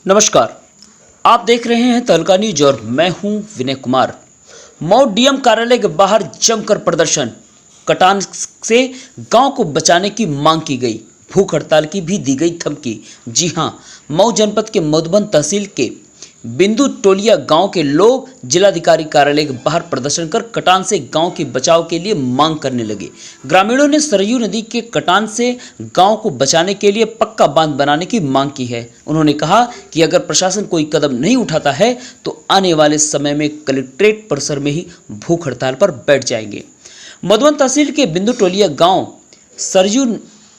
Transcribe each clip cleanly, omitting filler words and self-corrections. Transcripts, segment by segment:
नमस्कार, आप देख रहे हैं तहलका न्यूज और मैं हूं विनय कुमार। मऊ डीएम कार्यालय के बाहर जमकर प्रदर्शन, कटान से गांव को बचाने की मांग की गई, भूख हड़ताल की भी दी गई धमकी। जी हां, मऊ जनपद के मधुबन तहसील के बिंदु टोलिया गांव के लोग जिलाधिकारी कार्यालय के बाहर प्रदर्शन कर कटान से गांव के बचाव के लिए मांग करने लगे। ग्रामीणों ने सरयू नदी के कटान से गांव को बचाने के लिए पक्का बांध बनाने की मांग की है। उन्होंने कहा कि अगर प्रशासन कोई कदम नहीं उठाता है तो आने वाले समय में कलेक्ट्रेट परिसर में ही भूख हड़ताल पर बैठ जाएंगे। मधुबन तहसील के बिंदु टोलिया गाँव सरयू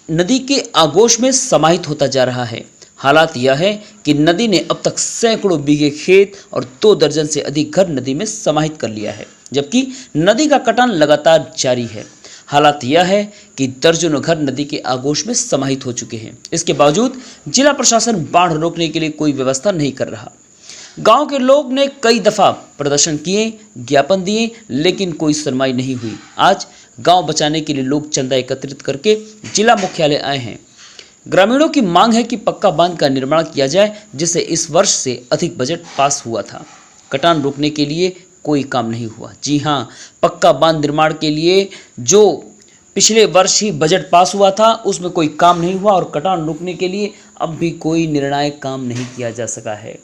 नदी के आगोश में समाहित होता जा रहा है। हालात यह है कि नदी ने अब तक सैकड़ों बीघे खेत और 2 दर्जन से अधिक घर नदी में समाहित कर लिया है, जबकि नदी का कटान लगातार जारी है। हालात यह है कि दर्जनों घर नदी के आगोश में समाहित हो चुके हैं। इसके बावजूद जिला प्रशासन बाढ़ रोकने के लिए कोई व्यवस्था नहीं कर रहा। गांव के लोग ने कई दफा प्रदर्शन किए, ज्ञापन दिए, लेकिन कोई सुनवाई नहीं हुई। आज गांव बचाने के लिए लोग चंदा एकत्रित करके जिला मुख्यालय आए हैं। ग्रामीणों की मांग है कि पक्का बांध का निर्माण किया जाए, जिससे इस वर्ष से अधिक बजट पास हुआ था। कटान रोकने के लिए कोई काम नहीं हुआ। जी हां, पक्का बांध निर्माण के लिए जो पिछले वर्ष ही बजट पास हुआ था उसमें कोई काम नहीं हुआ और कटान रोकने के लिए अब भी कोई निर्णायक काम नहीं किया जा सका है।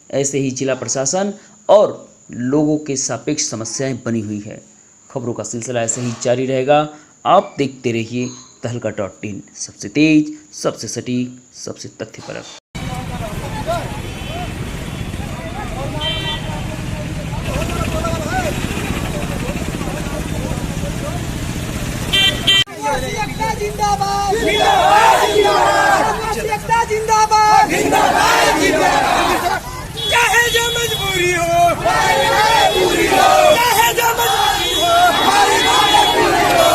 ऐसे ही जिला प्रशासन और लोगों के सापेक्ष समस्याएं बनी हुई है। खबरों का सिलसिला ऐसे ही जारी रहेगा। आप देखते रहिए तहलका.in, सबसे तेज, सबसे सटीक, सबसे तथ्यपरक। जिंदाबाद जिंदाबाद जिंदाबाद जिंदाबाद जिंदाबाद, चाहे जो मजबूरी हो पूरी हो, चाहे जो मजबूरी हो हमारी पूरी हो,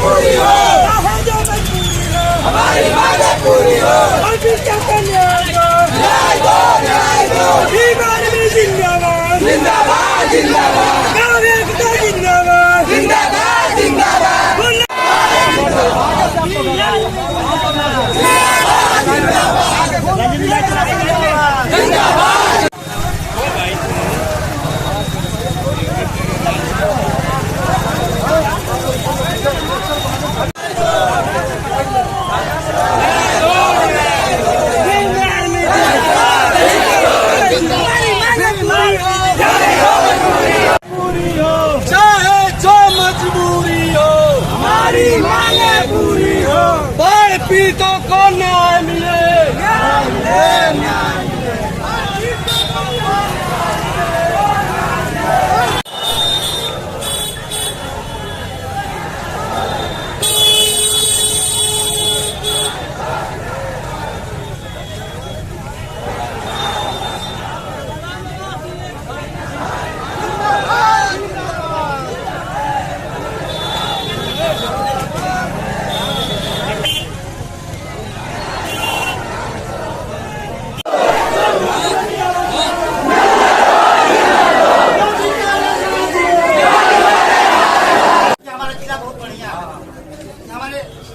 पूरी हो, चाहे जो मजबूरी हो हमारी पूरी हो, और फिर क्या करने न्याय दो न्याय दो, बीमार में जिंदाबाद जिंदाबाद जिंदाबाद, गाँव एकता जिंदाबाद जिंदाबाद जिंदाबाद, चाहे जो मजबूरी हो हमारी मांगे पूरी हो, बाढ़ पीड़ितों को न्याय मिले, न्याय मिले, न्याय मिले।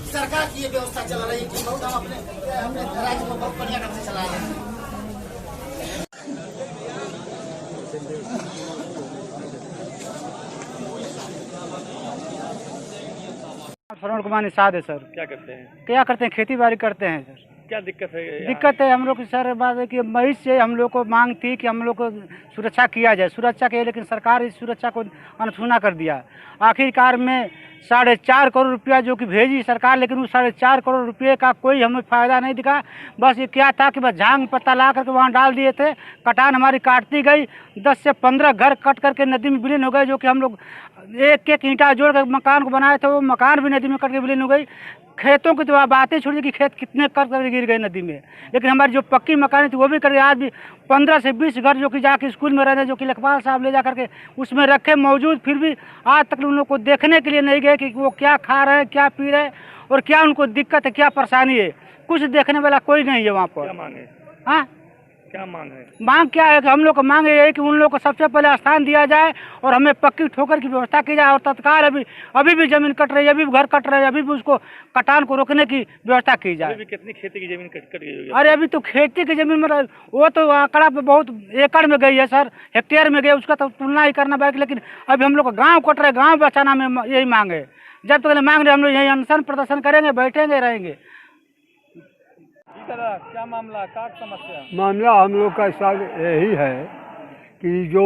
सरकार की ये व्यवस्था चल रही है कि बहुत हम अपने राज्य में बहुत बढ़िया ढंग से चला रहे हैं। श्रवण कुमार निषाद है सर। क्या करते हैं? खेती बाड़ी करते हैं सर। क्या दिक्कत है? दिक्कत है हम लोग की सर, बात है कि मई से हम लोग को मांग थी कि हम लोग को सुरक्षा किया जाए, सुरक्षा के, लेकिन सरकार इस सुरक्षा को अनसुना कर दिया। आखिरकार में 4.5 करोड़ रुपया जो कि भेजी सरकार, लेकिन उस 4.5 करोड़ रुपये का कोई हमें फ़ायदा नहीं दिखा। बस ये क्या था कि बस झांग पत्ता ला करके वहाँ डाल दिए थे, कटान हमारी काटती गई। 10 से 15 घर कट करके नदी में विलीन हो गए, जो कि हम लोग एक एक ईंटा जोड़ कर मकान को बनाए थे, वो मकान भी नदी में कट के विलीन हो गई। खेतों की तो बातें छोड़िए कि खेत कितने कट कर गिर गए नदी में, लेकिन हमारी जो पक्की मकान थी वो भी कर गए। आज भी 15 से 20 घर जो कि जाके स्कूल में रहते, जो कि लेखपाल साहब ले जा करके उसमें रखे मौजूद, फिर भी आज तक उन लोग को देखने के लिए नहीं गए कि वो क्या खा रहे हैं, क्या पी रहे हैं और क्या उनको दिक्कत है, क्या परेशानी है। कुछ देखने वाला कोई नहीं है वहाँ पर। क्या मांगे? हाँ, क्या मांग है? मांग क्या है कि हम लोग को मांग ये है कि उन लोग को सबसे पहले स्थान दिया जाए और हमें पक्की ठोकर की व्यवस्था की जाए और तत्काल अभी भी जमीन कट रही है, अभी भी घर कट रहे हैं, अभी भी उसको कटान को रोकने की व्यवस्था की जाए। अभी कितनी खेती की जमीन कट गई होगी? अरे अभी तो खेती की जमीन में वो तो आंकड़ा पे बहुत एकड़ में गई है सर, हेक्टेयर में गई, उसका तो तुलना ही करना बाकी। लेकिन अभी हम लोग का गाँव कट रहे, गाँव बचाना में यही मांग है। जब तक मांग रहे हम लोग यही अनशन प्रदर्शन करेंगे, बैठेंगे, रहेंगे। क्या मामला, क्या समस्या? मामला हम लोग का सब यही है कि जो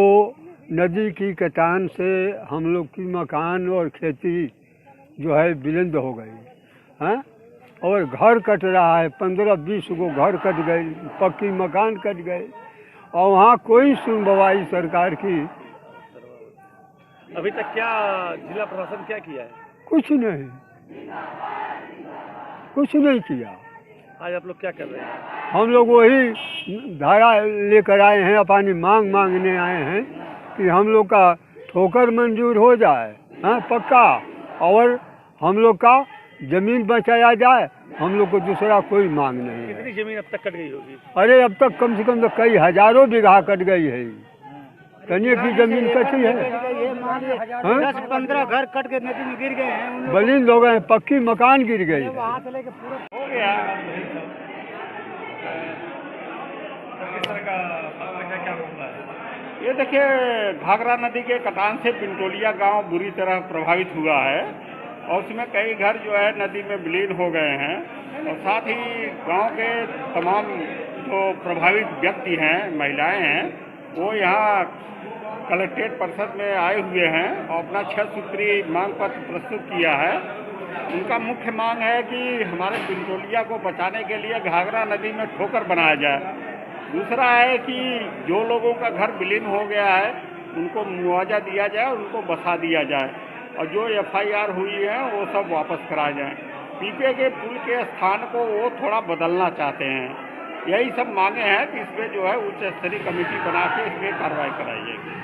नदी की कटान से हम लोग की मकान और खेती जो है बुलंद हो गई हैं, और घर कट रहा है, 15-20 को घर कट गए, पक्की मकान कट गए, और वहाँ कोई सुनवाई सरकार की अभी तक क्या जिला प्रशासन क्या किया है? कुछ नहीं किया। आज आप लोग क्या कर रहे हैं? हम लोग वही धारा लेकर आए हैं, अपनी मांग मांगने आए हैं कि हम लोग का ठोकर मंजूर हो जाए, हाँ पक्का, और हम लोग का जमीन बचाया जाए। हम लोग को दूसरा कोई मांग नहीं है। कितनी जमीन अब तक कट गई होगी? अरे अब तक कम से कम तो कई हजारों बीघा कट गई है, तनिए की जमीन कटी है। 10-15 घर कट के नदी में गिर गए हैं, बलिंद हो गए, पक्की मकान गिर गई। वहाँ से लेके पूरा हो गया। किस तरह का मामला, क्या मामला है? ये देखिए, घाघरा नदी के कटान से पिंटोलिया गांव बुरी तरह प्रभावित हुआ है और उसमें कई घर जो है नदी में विलीन हो गए हैं, और साथ ही गांव के तमाम जो प्रभावित व्यक्ति हैं, महिलाएं हैं, वो यहाँ कलेक्ट्रेट परिषद में आए हुए हैं और अपना 6 सूत्री मांग पत्र प्रस्तुत किया है। उनका मुख्य मांग है कि हमारे पिंटोलिया को बचाने के लिए घाघरा नदी में ठोकर बनाया जाए। दूसरा है कि जो लोगों का घर विलीन हो गया है उनको मुआवजा दिया जाए, उनको बसा दिया जाए, और जो FIR हुई है वो सब वापस कराया जाए। पीपे के पुल के स्थान को वो थोड़ा बदलना चाहते हैं। यही सब मांगे हैं कि इसमें जो है उच्च स्तरीय कमेटी बना के इसमें कार्रवाई कराई जाएगी।